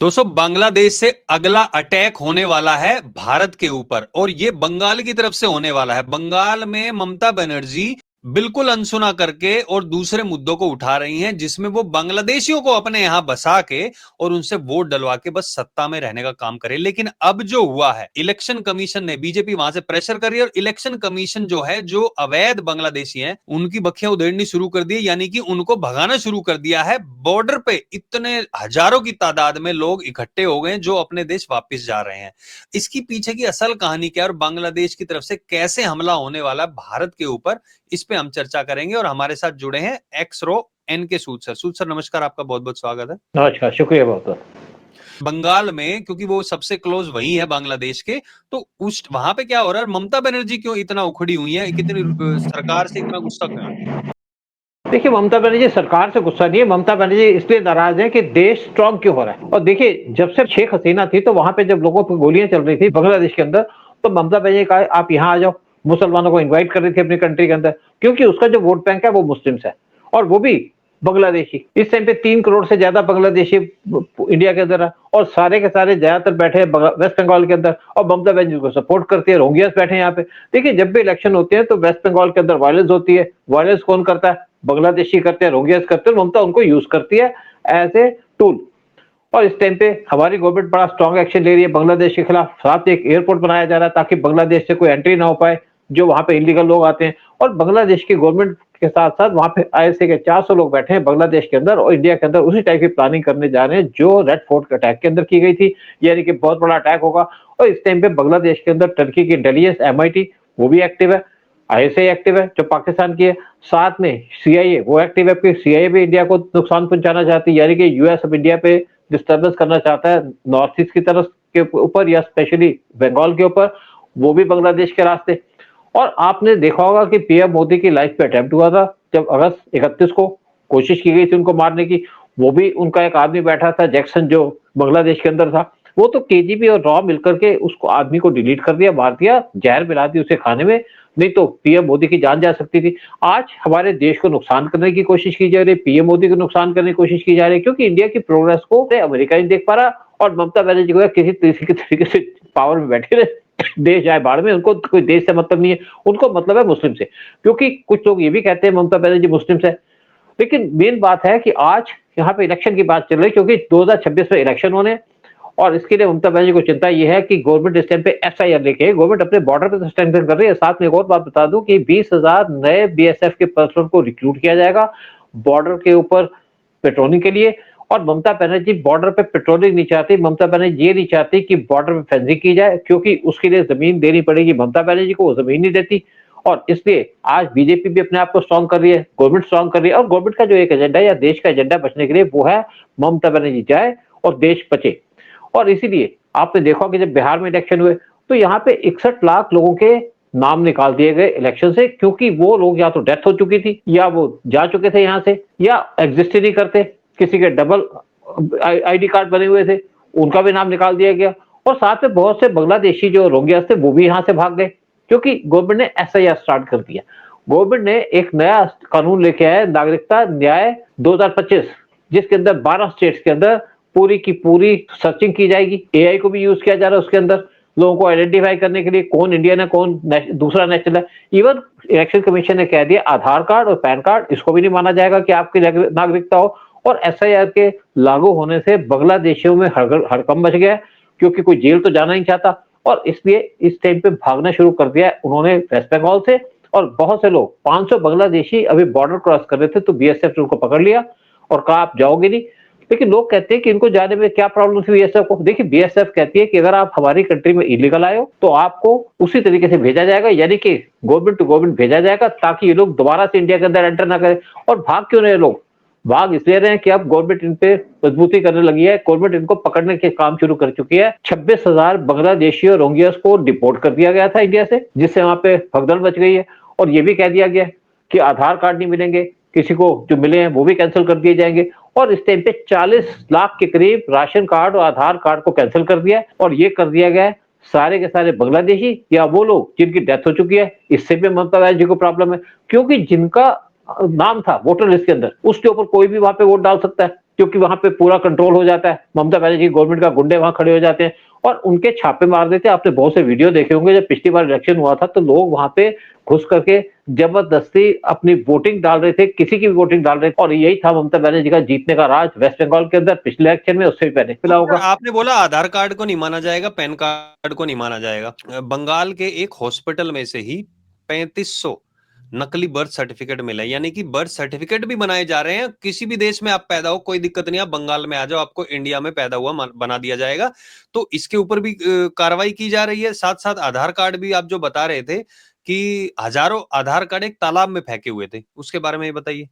दोस्तों, बांग्लादेश से अगला अटैक होने वाला है भारत के ऊपर और ये बंगाल की तरफ से होने वाला है। बंगाल में ममता बनर्जी बिल्कुल अनसुना करके और दूसरे मुद्दों को उठा रही हैं, जिसमें वो बांग्लादेशियों को अपने यहां बसा के और उनसे वोट डलवा के बस सत्ता में रहने का काम करे। लेकिन अब जो हुआ है, इलेक्शन कमीशन ने, बीजेपी वहां से प्रेशर कर रही है और इलेक्शन कमीशन जो है, जो अवैध बांग्लादेशी हैं, उनकी बखियां उधेड़नी शुरू कर दी, यानी कि उनको भगाना शुरू कर दिया है। बॉर्डर पे इतने हजारों की तादाद में लोग इकट्ठे हो गए जो अपने देश वापस जा रहे हैं। इसकी पीछे की असल कहानी क्या है और बांग्लादेश की तरफ से कैसे हमला होने वाला है भारत के ऊपर, इस पे हम चर्चा करेंगे। और हमारे साथ जुड़े हैं एक्स रो एन के सूद सर। सूद सर, नमस्कार, आपका बहुत बहुत स्वागत है। नमस्कार, शुक्रिया बहुत बहुत। बंगाल में, क्योंकि वो सबसे क्लोज वही है बांग्लादेश के, तो उस वहां पे क्या हो रहा है? ममता बनर्जी क्यों इतना उखड़ी हुई है? कितनी सरकार से इतना गुस्सा क्यों है? देखिए, ममता बनर्जी सरकार से गुस्सा नहीं है, ममता बनर्जी इसलिए नाराज है कि देश स्ट्रांग क्यों हो रहा है। और देखिए, जब से शेख हसीना थी तो वहां पे जब लोगों पर गोलियां चल रही थी बांग्लादेश के अंदर, तो ममता बनर्जी ने कहा आप यहाँ आ जाओ, मुसलमानों को इन्वाइट कर रही थी अपनी कंट्री के अंदर, क्योंकि उसका जो वोट बैंक है वो मुस्लिम्स है, और वो भी बांग्लादेशी। इस टाइम पे 3 करोड़ से ज्यादा बांग्लादेशी इंडिया के अंदर है, और सारे के सारे ज्यादातर बैठे हैं वेस्ट बंगाल के अंदर, और ममता बनर्जी को सपोर्ट करती है। रोहिंग्यास बैठे हैं यहाँ पे। देखिए, जब भी इलेक्शन होते हैं तो वेस्ट बंगाल के अंदर वायलेंस होती है। वायलेंस कौन करता है? बांग्लादेशी करते हैं, रोहिंग्यास करते हैं, ममता उनको यूज करती है एज ए टूल। और इस टाइम पे हमारी गवर्नमेंट बड़ा स्ट्रॉन्ग एक्शन ले रही है बांग्लादेश के खिलाफ। साथ एक एयरपोर्ट बनाया जा रहा है ताकि बांग्लादेश से कोई एंट्री ना हो पाए, जो वहां पे इलीगल लोग आते हैं। और बांग्लादेश की गवर्नमेंट के साथ साथ वहां पे आईएसए के 400 लोग बैठे हैं बांग्लादेश के अंदर, और इंडिया के अंदर उसी टाइप की प्लानिंग करने जा रहे हैं जो रेड फोर्ट के अटैक के अंदर की गई थी, यानी कि बहुत बड़ा अटैक होगा। और इस टाइम पे बांग्लादेश के अंदर टर्की की इंटेलिजेंस एमआईटी वो भी एक्टिव है, आईएसआई एक्टिव है जो पाकिस्तान की है, साथ में सीआईए वो एक्टिव है, क्योंकि सीआईए भी इंडिया को नुकसान पहुंचाना चाहती है, यानी कि यूएस अब इंडिया पे डिस्टर्बेंस करना चाहता है नॉर्थ ईस्ट की तरफ के ऊपर, या स्पेशली बंगाल के ऊपर, वो भी बांग्लादेश के रास्ते। और आपने देखा होगा कि पीएम मोदी की लाइफ पे अटेम्प्ट हुआ था जब अगस्त 31 को कोशिश की गई थी उनको मारने की। वो भी उनका एक आदमी बैठा था जैक्सन, जो बांग्लादेश के अंदर था। वो तो केजीबी और रॉ मिलकर के उसको आदमी को डिलीट कर दिया, मार दिया, जहर मिला दी उसे खाने में, नहीं तो पीएम मोदी की जान जा सकती थी। आज हमारे देश को नुकसान करने की कोशिश की जा रही है, पीएम मोदी को नुकसान करने की कोशिश की जा रही है, क्योंकि इंडिया की प्रोग्रेस को अमेरिका नहीं देख पा रहा, और ममता बनर्जी को किसी तरीके से पावर में बैठे रहे, देश जाए बाढ़ में, उनको कोई देश से मतलब नहीं है, उनको मतलब है मुस्लिम से। क्योंकि कुछ लोग ये भी कहते हैं ममता बनर्जी मुस्लिम से। लेकिन मेन बात है कि आज यहाँ पे इलेक्शन की बात चल रही है, क्योंकि 2026 में इलेक्शन होने, और इसके लिए ममता बनर्जी को चिंता यह है कि गवर्नमेंट इस टाइम पे एसआईआर लेके गवर्नमेंट अपने बॉर्डर पे स्ट्रेंथन कर रही है। साथ में एक और बात बता दूं कि 20,000 नए बीएसएफ के पर्सनल को रिक्रूट किया जाएगा बॉर्डर के ऊपर पेट्रोलिंग के लिए। और ममता बनर्जी बॉर्डर पे पेट्रोलिंग नहीं चाहती, ममता बनर्जी ये नहीं चाहती कि बॉर्डर पे फेंसिंग की जाए, क्योंकि उसके लिए जमीन देनी पड़ेगी ममता बनर्जी को, वो जमीन नहीं देती। और इसलिए आज बीजेपी भी अपने आप को स्ट्रॉन्ग कर रही है, गवर्नमेंट स्ट्रॉन्ग कर रही है, और गवर्नमेंट का जो एक एजेंडा या देश का एजेंडा बचने के लिए वो है ममता बनर्जी जाए और देश बचे। और इसीलिए आपने देखा कि जब बिहार में इलेक्शन हुए तो यहाँ पे 61 लाख लोगों के नाम निकाल दिए गए इलेक्शन से, क्योंकि वो लोग या तो डेथ हो चुकी थी, या वो जा चुके थे यहाँ से, या एग्जिस्ट ही नहीं करते, किसी के डबल आईडी कार्ड बने हुए थे, उनका भी नाम निकाल दिया गया। और साथ में बहुत से बांग्लादेशी जो रोहिंग्यास थे वो भी यहाँ से भाग गए, क्योंकि गवर्नमेंट ने एसआईआर स्टार्ट कर दिया। गवर्नमेंट ने एक नया कानून लेके आया, नागरिकता न्याय 2025, जिसके अंदर 12 स्टेट्स के अंदर पूरी की पूरी सर्चिंग की जाएगी। एआई को भी यूज किया जा रहा है उसके अंदर, लोगों को आइडेंटिफाई करने के लिए कौन इंडियन है, कौन दूसरा नेशनल है। इवन इलेक्शन कमीशन ने कह दिया आधार कार्ड और पैन कार्ड इसको भी नहीं माना जाएगा कि आपकी नागरिकता हो। और एसआईआर के लागू होने से बांग्लादेशियों में हड़कंप मच गया, क्योंकि कोई जेल तो जाना नहीं चाहता, और इसलिए इस टाइम पे भागना शुरू कर दिया है उन्होंने वेस्ट बंगाल से। और बहुत से लोग 500 बांग्लादेशी अभी बॉर्डर क्रॉस कर रहे थे, तो बीएसएफ ने उनको पकड़ लिया और कहा आप जाओगे नहीं। लेकिन लोग कहते हैं कि इनको जाने में क्या प्रॉब्लम थी बीएसएफ को। देखिए, बीएसएफ कहती है कि अगर आप हमारी कंट्री में इलीगल आए हो तो आपको उसी तरीके से भेजा जाएगा, यानी कि गवर्नमेंट टू गवर्नमेंट भेजा जाएगा, ताकि ये लोग दोबारा से इंडिया के अंदर एंटर ना करें। और भाग क्यों रहे लोग? भाग इसलिए रहे हैं कि अब गवर्नमेंट इन पे मजबूती करने लगी है, गवर्नमेंट इनको पकड़ने के काम शुरू कर चुकी है। 26,000 बांग्लादेशी और रोहिंग्यास को डिपोर्ट कर दिया गया था इंडिया से, जिससे वहां पे भगदड़ मच गई है। और ये भी कह दिया गया कि आधार कार्ड नहीं मिलेंगे किसी को, जो मिले हैं वो भी कैंसिल कर दिए जाएंगे। और इस टाइम पे 40 लाख के करीब राशन कार्ड और आधार कार्ड को कैंसिल कर दिया है, और ये कर दिया गया है सारे के सारे बांग्लादेशी या वो लोग जिनकी डेथ हो चुकी है। इससे भी ममता बनर्जी को प्रॉब्लम है, क्योंकि जिनका नाम था वोटर लिस्ट के अंदर उसके ऊपर कोई भी वहां पे वोट डाल सकता है, क्योंकि वहां पे पूरा कंट्रोल हो जाता है, ममता बनर्जी की गवर्नमेंट का गुंडे वहां खड़े हो जाते हैं और उनके छापे मार देते हैं। आपने बहुत से वीडियो देखे होंगे, जब पिछली बार इलेक्शन हुआ था तो लोग वहां पे घुस करके जबरदस्ती अपनी वोटिंग डाल रहे थे, किसी की भी वोटिंग डाल रहे थे, और यही था ममता बनर्जी का जीतने का राज वेस्ट बंगाल के अंदर पिछले इलेक्शन में, उससे भी पहले मिला तो होगा। आपने बोला आधार कार्ड को नहीं माना जाएगा, पैन कार्ड को नहीं माना जाएगा। बंगाल के एक हॉस्पिटल में से ही 3500 नकली बर्थ सर्टिफिकेट मिला, यानी कि बर्थ सर्टिफिकेट भी बनाए जा रहे हैं। किसी भी देश में आप पैदा हो, कोई दिक्कत नहीं, आप बंगाल में आ जाओ, आपको इंडिया में पैदा हुआ बना दिया जाएगा। तो इसके ऊपर भी कार्रवाई की जा रही है। साथ साथ आधार कार्ड भी आप जो बता रहे थे कि हजारों आधार कार्ड एक तालाब में फेंके हुए थे, उसके बारे में बताइए।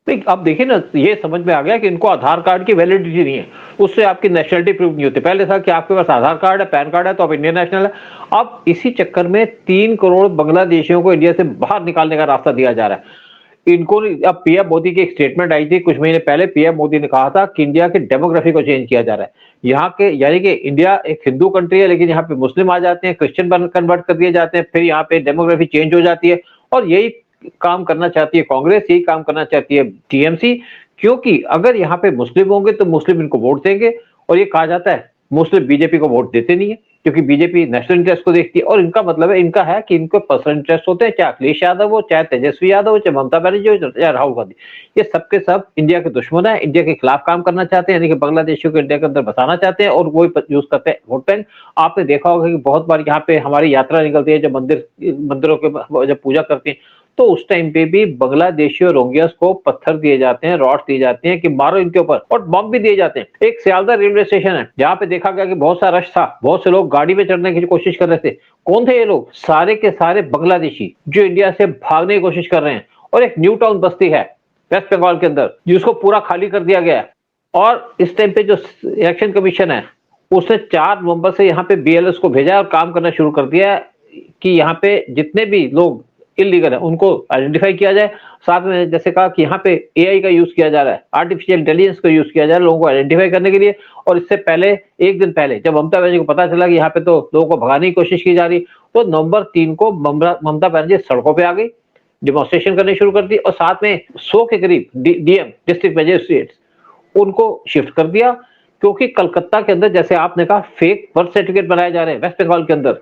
नहीं, अब देखिए ना, ये समझ में आ गया कि इनको आधार कार्ड की वैलिडिटी नहीं है, उससे आपकी नेशनलिटी प्रूव नहीं होती। पहले था कि आपके पास आधार कार्ड है, पैन कार्ड है तो आप इंडियन नेशनल है। अब इसी चक्कर में 3 करोड़ बांग्लादेशियों को इंडिया से बाहर निकालने का रास्ता दिया जा रहा है इनको। अब पीएम मोदी की एक स्टेटमेंट आई थी कुछ महीने पहले, पीएम मोदी ने कहा था कि इंडिया के डेमोग्राफी को चेंज किया जा रहा है। यहाँ के, यानी कि इंडिया एक हिंदू कंट्री है, लेकिन यहाँ पे मुस्लिम आ जाते हैं, क्रिश्चियन कन्वर्ट कर दिए जाते हैं, फिर यहाँ पे डेमोग्राफी चेंज हो जाती है। और यही काम करना चाहती है कांग्रेस, यही काम करना चाहती है टीएमसी, क्योंकि अगर यहाँ पे मुस्लिम होंगे तो मुस्लिम इनको वोट देंगे। और ये कहा जाता है मुस्लिम बीजेपी को वोट देते नहीं है, क्योंकि बीजेपी नेशनल इंटरेस्ट को देखती है। और इनका मतलब है, इनका है कि इनको पर्सनल इंटरेस्ट होते हैं, चाहे अखिलेश यादव हो, चाहे तेजस्वी यादव हो, चाहे ममता बनर्जी हो, चाहे राहुल गांधी, ये सबके सब इंडिया के दुश्मन है, इंडिया के खिलाफ काम करना चाहते हैं, यानी कि बांग्लादेशियों को इंडिया के अंदर बसाना चाहते हैं और वो यूज करते हैं वोट बैंक। आपने देखा होगा कि बहुत बार यहाँ पे हमारी यात्रा निकलती है, जब मंदिरों के जब पूजा करती है, तो उस टाइम पे भी बांग्लादेशी और रोहिंग्यास को पत्थर दिए जाते हैं, रॉड दिए जाते हैं कि मारो इनके ऊपर, और बम भी दिए जाते हैं। एक सियालदह रेलवे स्टेशन है जहां पे देखा गया कि बहुत सा रश था, बहुत से लोग गाड़ी में चढ़ने की कोशिश कर रहे थे। कौन थे ये लोग? सारे के सारे बांग्लादेशी जो इंडिया से भागने की कोशिश कर रहे हैं। और एक न्यू टाउन बस्ती है वेस्ट बंगाल के अंदर, जिसको पूरा खाली कर दिया गया है। और इस टाइम पे जो इलेक्शन कमीशन है, उसने 4 नवंबर से यहाँ पे बीएलएस को भेजा और काम करना शुरू कर दिया है कि यहाँ पे जितने भी लोग इलीगल है उनको आइडेंटिफाई किया जाए। साथ में जैसे कहा कि यहाँ पे एआई का यूज किया जा रहा है, आर्टिफिशियल इंटेलिजेंस का यूज किया जा रहा है लोगों को आइडेंटिफाई करने के लिए। और इससे पहले, एक दिन पहले, जब ममता बनर्जी को पता चला कि यहाँ पे तो लोगों को भगाने की कोशिश की जा रही, तो नवंबर 3 को ममता बनर्जी सड़कों पर आ गई, डिमॉन्स्ट्रेशन करनी शुरू कर दी, और साथ में 100 के करीब डीएम, डिस्ट्रिक्ट मजिस्ट्रेट, उनको शिफ्ट कर दिया। क्योंकि कलकत्ता के अंदर, जैसे आपने कहा, फेक बर्थ सर्टिफिकेट बनाए जा रहे हैं वेस्ट बंगाल के अंदर,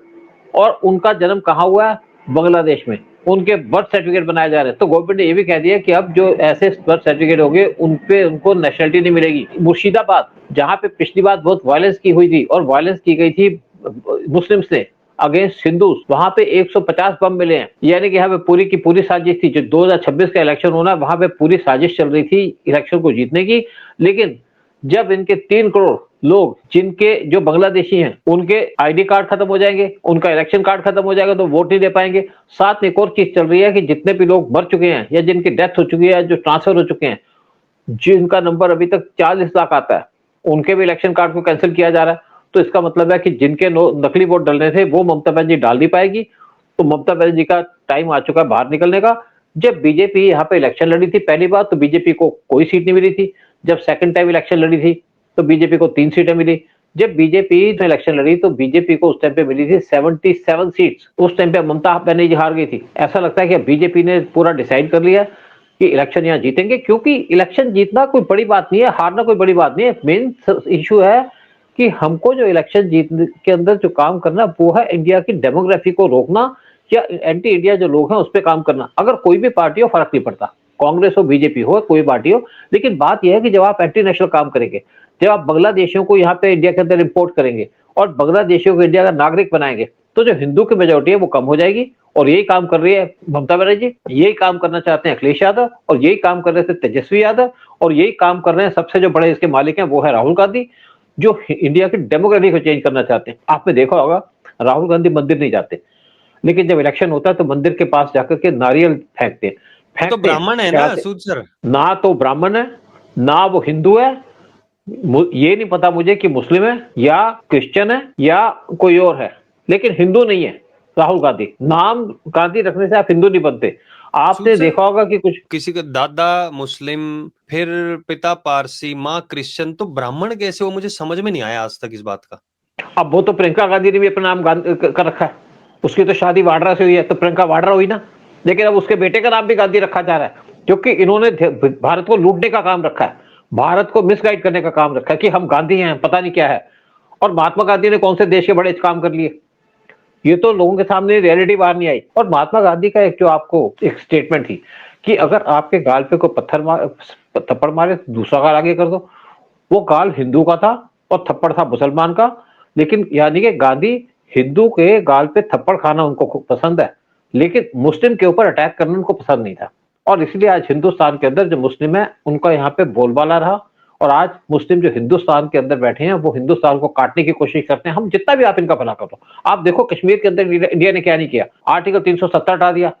और उनका जन्म कहाँ हुआ है? बांग्लादेश में, उनके बर्थ सर्टिफिकेट बनाए जा रहे हैं। तो गवर्नमेंट ने ये भी कह दिया कि अब जो ऐसे बर्थ सर्टिफिकेट होंगे उन पे उनको नेशनलिटी नहीं मिलेगी। मुर्शिदाबाद, जहां पे पिछली बार बहुत वायलेंस की हुई थी, और वायलेंस की गई थी मुस्लिम्स ने अगेंस्ट हिंदूज, वहां पे 150 बम मिले हैं। यानी कि यहाँ पे पूरी की पूरी साजिश थी। जो 2026 का इलेक्शन होना, वहां पे पूरी साजिश चल रही थी इलेक्शन को जीतने की। लेकिन जब इनके 3 करोड़ लोग, जिनके जो बांग्लादेशी हैं, उनके आईडी कार्ड खत्म हो जाएंगे, उनका इलेक्शन कार्ड खत्म हो जाएगा, तो वोट नहीं दे पाएंगे। साथ में एक और चीज चल रही है कि जितने भी लोग मर चुके हैं या जिनकी डेथ हो चुकी है, जो ट्रांसफर हो चुके हैं, जिनका नंबर अभी तक 40 लाख आता है, उनके भी इलेक्शन कार्ड को कैंसिल किया जा रहा है। तो इसका मतलब है कि जिनके नकली वोट डलने थे वो ममता बनर्जी डाल नहीं पाएगी। तो ममता बनर्जी का टाइम आ चुका है बाहर निकलने का। जब बीजेपी यहाँ पे इलेक्शन लड़ी थी पहली बार, तो बीजेपी को कोई सीट नहीं मिली थी। जब सेकंड टाइम इलेक्शन लड़ी थी तो बीजेपी को 3 सीटें मिली। जब बीजेपी इलेक्शन लड़ी तो बीजेपी को उस टाइम पे मिली थी 77 सीट्स। उस टाइम पे ममता बनर्जी हार गई थी। ऐसा लगता है कि बीजेपी ने पूरा डिसाइड कर लिया कि इलेक्शन यहाँ जीतेंगे, क्योंकि इलेक्शन जीतना कोई बड़ी बात नहीं है, हारना कोई बड़ी बात नहीं है। मेन इशू है कि हमको जो इलेक्शन जीतने के अंदर जो काम करना, वो है इंडिया की डेमोग्राफी को रोकना, या एंटी इंडिया जो लोग हैं उस पर काम करना। अगर कोई भी पार्टी हो, फर्क नहीं पड़ता, कांग्रेस हो, बीजेपी हो, कोई पार्टी हो। लेकिन बात यह है कि जब आप एंटी नेशनल काम करेंगे, जब आप बांग्लादेशियों को यहाँ पे इंडिया के अंदर इंपोर्ट करेंगे और बांग्लादेशियों को इंडिया का नागरिक बनाएंगे, तो जो हिंदू की मेजोरिटी है वो कम हो जाएगी। और यही काम कर रही है ममता बनर्जी, यही काम करना चाहते हैं अखिलेश यादव, और यही काम कर रहे थे तेजस्वी यादव, और यही काम कर रहे हैं सबसे जो बड़े इसके मालिक हैं वो है राहुल गांधी, जो इंडिया की डेमोग्राफी को चेंज करना चाहते हैं। आपने देखा होगा राहुल गांधी मंदिर नहीं जाते, लेकिन जब इलेक्शन होता है तो मंदिर के पास जाकर के नारियल फेंकते हैं। तो ब्राह्मण है ना सूद सर? ना तो ब्राह्मण है, ना वो हिंदू है। ये नहीं पता मुझे कि मुस्लिम है या क्रिश्चियन है या कोई और है, लेकिन हिंदू नहीं है राहुल गांधी। नाम गांधी रखने से आप हिंदू नहीं बनते। आपने देखा होगा कि कुछ किसी का दादा मुस्लिम, फिर पिता पारसी, माँ क्रिश्चियन, तो ब्राह्मण कैसे हो? मुझे समझ में नहीं आया आज तक इस बात का। अब वो तो प्रियंका गांधी ने भी अपना नाम कर रखा है, उसकी तो शादी वाड्रा से हुई है, तो प्रियंका वाड्रा हुई ना। लेकिन अब उसके बेटे का नाम भी गांधी रखा जा रहा है, क्योंकि इन्होंने भारत को लूटने का काम रखा है। भारत को मिसगाइड करने का काम रखा है कि हम गांधी हैं, पता नहीं क्या है। और महात्मा गांधी ने कौन से देश के बड़े काम कर लिए, ये तो लोगों के सामने रियलिटी बाहर नहीं आई। और महात्मा गांधी का एक जो आपको एक स्टेटमेंट थी कि अगर आपके गाल पे कोई थप्पड़ मारे तो दूसरा गाल आगे कर दो। वो गाल हिंदू का था और थप्पड़ था मुसलमान का। लेकिन यानी कि गांधी हिंदू के गाल पे थप्पड़ खाना उनको खूब पसंद है, लेकिन मुस्लिम के ऊपर अटैक करना उनको पसंद नहीं था। और इसलिए आज हिंदुस्तान के अंदर जो मुस्लिम है उनका यहाँ पे बोलबाला रहा। और आज मुस्लिम जो हिंदुस्तान के अंदर बैठे हैं वो हिंदुस्तान को काटने की कोशिश करते हैं। हम जितना भी आप इनका भला कर लो, आप देखो कश्मीर के अंदर इंडिया ने क्या नहीं किया, आर्टिकल 370 हटा दिया,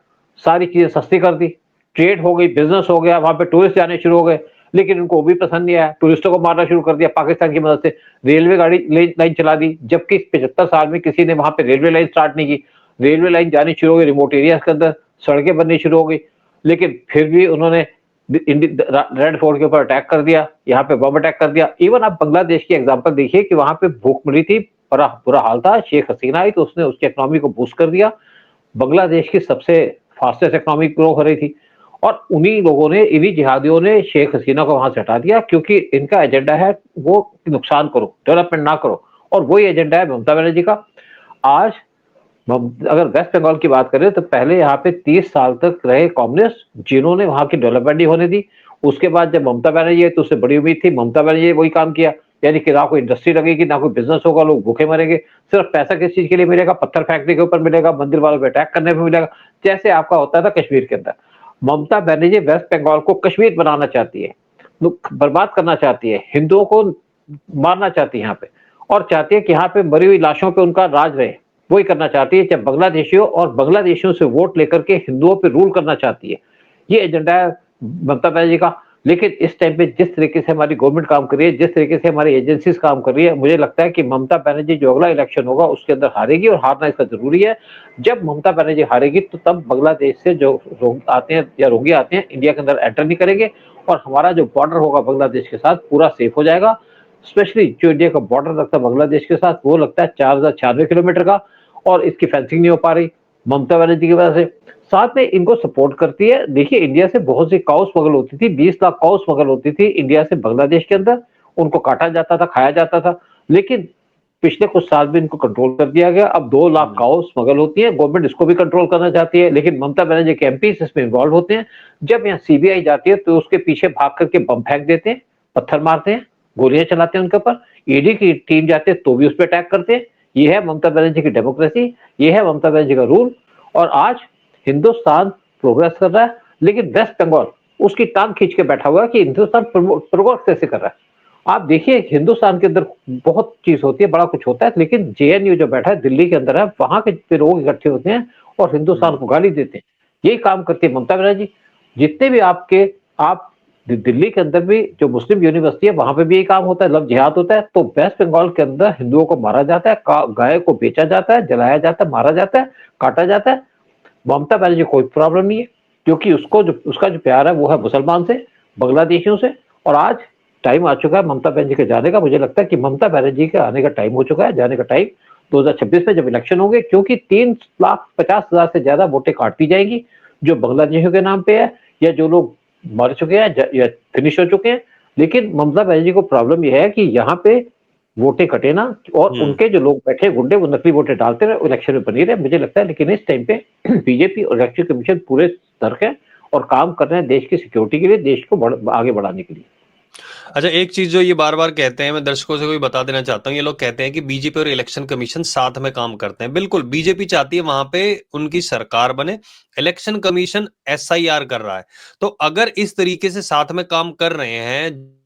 सारी चीजें सस्ती कर दी, ट्रेड हो गई, बिजनेस हो गया, वहां पे टूरिस्ट जाने शुरू हो गए। लेकिन उनको वो भी पसंद नहीं आया, टूरिस्टों को मारना शुरू कर दिया पाकिस्तान की मदद से, रेलवे गाड़ी लाइन चला दी, जबकि 75 साल में किसी ने वहां पे रेलवे लाइन स्टार्ट नहीं की। रेलवे लाइन जानी शुरू हो गई रिमोट एरियाज के अंदर, सड़कें बननी शुरू हो गई, लेकिन फिर भी उन्होंने रेड फोर्ट के ऊपर अटैक कर दिया, यहाँ पे बम अटैक कर दिया। इवन आप बांग्लादेश की एग्जांपल देखिए कि वहां पे भूखमरी थी, बड़ा बुरा हाल था, शेख हसीना आई तो उसने उसकी इकोनॉमी को बूस्ट कर दिया। बांग्लादेश की सबसे फास्टेस्ट इकोनॉमिक ग्रो हो रही थी। और उन्हीं लोगों ने, इन्हीं जिहादियों ने शेख हसीना को वहां से हटा दिया, क्योंकि इनका एजेंडा है वो नुकसान करो, डेवलपमेंट ना करो। और वही एजेंडा है ममता बनर्जी का। आज अगर वेस्ट बंगाल की बात करें तो पहले यहाँ पे 30 साल तक रहे कम्युनिस्ट, जिन्होंने वहां की डेवलपमेंट नहीं होने दी। उसके बाद जब ममता बनर्जी है तो उससे बड़ी उम्मीद थी, ममता बनर्जी ने वही काम किया, यानी कि ना कोई इंडस्ट्री लगेगी, ना कोई बिजनेस होगा, लोग भूखे मरेंगे। सिर्फ पैसा किस चीज के लिए मिलेगा, पत्थर फेंकने के ऊपर मिलेगा, मंदिर वालों पे अटैक करने पे मिलेगा, जैसे आपका होता था कश्मीर के अंदर। ममता बनर्जी वेस्ट बंगाल को कश्मीर बनाना चाहती है, बर्बाद करना चाहती है, हिंदुओं को मारना चाहती है यहाँ पे, और चाहती है कि यहाँ पे मरी हुई लाशों पे उनका राज रहे। वही करना चाहती है, जब बांग्लादेशियों और बांग्लादेशियों से वोट लेकर के हिंदुओं पे रूल करना चाहती है। ये एजेंडा है ममता बनर्जी का। लेकिन इस टाइम पे जिस तरीके से हमारी गवर्नमेंट काम कर रही है, जिस तरीके से हमारी एजेंसीज काम कर रही है, मुझे लगता है कि ममता बनर्जी जो अगला इलेक्शन होगा उसके अंदर हारेगी, और हारना इसका जरूरी है। जब ममता बनर्जी हारेगी तो तब बांग्लादेश से जो रोग आते हैं या रोगी आते हैं इंडिया के अंदर एंटर नहीं करेंगे, और हमारा जो बॉर्डर होगा बांग्लादेश के साथ पूरा सेफ हो जाएगा। स्पेशली जो इंडिया का बॉर्डर लगता है बांग्लादेश के साथ, वो लगता है 4096 किलोमीटर का, और इसकी फेंसिंग नहीं हो पा रही ममता बनर्जी की वजह से। साथ में इनको सपोर्ट करती है। देखिए इंडिया से बहुत सी काउ स्मगल होती थी, 20 लाख काउ स्मगल होती थी इंडिया से बांग्लादेश के अंदर, उनको काटा जाता था, खाया जाता था। लेकिन पिछले कुछ साल में इनको कंट्रोल कर दिया गया। अब 2 लाख काउ स्मगल होती है, गवर्नमेंट इसको भी कंट्रोल करना चाहती है, लेकिन ममता बनर्जी के एमपी इसमें इन्वॉल्व होते हैं। जब यहाँ सीबीआई जाती है तो उसके पीछे भाग करके बम फेंक देते हैं, पत्थर मारते हैं, गोलियां चलाते हैं उनके ऊपर। ईडी की टीम जाती है तो भी उस पर अटैक करते हैं। ये है ममता बनर्जी की डेमोक्रेसी, ये है ममता बनर्जी का रूल। और आज हिंदुस्तान प्रोग्रेस कर रहा है, लेकिन वेस्ट बंगाल उसकी टांग खींच के बैठा हुआ है कि हिंदुस्तान प्रोग्रेस कैसे कर रहा है। आप देखिए हिंदुस्तान के अंदर बहुत चीज होती है, बड़ा कुछ होता है, लेकिन जेएनयू जो बैठा है दिल्ली के अंदर है, वहां के लोग इकट्ठे होते हैं और हिंदुस्तान को गाली देते हैं। यही काम करती है ममता बनर्जी। जितने भी आप दिल्ली के अंदर भी जो मुस्लिम यूनिवर्सिटी है वहां पे भी यही काम होता है, लव जिहाद होता है। तो वेस्ट बंगाल के अंदर हिंदुओं को मारा जाता है, गाय को बेचा जाता है, जलाया जाता है, मारा जाता है, काटा जाता है। ममता बनर्जी कोई प्रॉब्लम नहीं है, क्योंकि उसका जो प्यार है वो है मुसलमान से, बांग्लादेशियों से। और आज टाइम आ चुका है ममता बनर्जी के जाने का। मुझे लगता है कि ममता बनर्जी के आने का टाइम हो चुका है, जाने का टाइम 2026 में जब इलेक्शन होंगे, क्योंकि 3,50,000 से ज्यादा वोटें काट दी जाएंगी जो बांग्लादेशियों के नाम पे है, या जो लोग मर चुके हैं या फिनिश हो चुके हैं। लेकिन ममता बनर्जी को प्रॉब्लम यह है कि यहाँ पे वोटें कटे ना, और उनके जो लोग बैठे गुंडे वो नकली वोटें डालते रहे, इलेक्शन में बनी रहे। मुझे लगता है लेकिन इस टाइम पे बीजेपी और इलेक्शन कमीशन पूरे सतर्क है और काम कर रहे हैं देश की सिक्योरिटी के लिए, देश को आगे बढ़ाने के लिए। अच्छा, एक चीज जो ये बार बार कहते हैं, मैं दर्शकों से कोई बता देना चाहता हूँ, ये लोग कहते हैं कि बीजेपी और इलेक्शन कमीशन साथ में काम करते हैं। बिल्कुल, बीजेपी चाहती है वहां पे उनकी सरकार बने, इलेक्शन कमीशन एसआईआर कर रहा है। तो अगर इस तरीके से साथ में काम कर रहे हैं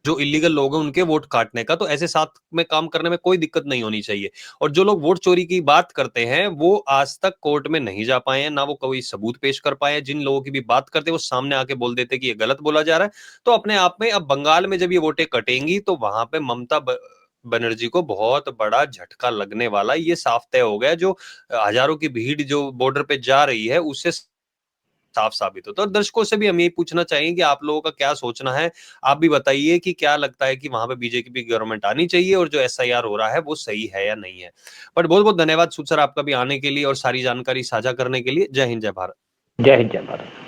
जो इलीगल लोग हैं उनके वोट काटने का, तो ऐसे साथ में काम करने में कोई दिक्कत नहीं होनी चाहिए। और जो लोग वोट चोरी की बात करते हैं वो आज तक कोर्ट में नहीं जा पाए हैं, ना वो कोई सबूत पेश कर पाए हैं। जिन लोगों की भी बात करते हैं वो सामने आके बोल देते हैं कि ये गलत बोला जा रहा है। तो अपने आप में अब बंगाल में जब ये वोटें कटेंगी तो वहां पे ममता बनर्जी को बहुत बड़ा झटका लगने वाला, ये साफ तय हो गया। जो हजारों की भीड़ जो बॉर्डर पे जा रही है उससे साफ साबित होता है। और दर्शकों से भी हम यही पूछना चाहेंगे कि आप लोगों का क्या सोचना है। आप भी बताइए कि क्या लगता है कि वहां पे बीजेपी गवर्नमेंट आनी चाहिए और जो एसआईआर हो रहा है वो सही है या नहीं है। बट बहुत बहुत धन्यवाद सूद सर आपका भी आने के लिए और सारी जानकारी साझा करने के लिए। जय हिंद, जय भारत। जय हिंद, जय भारत।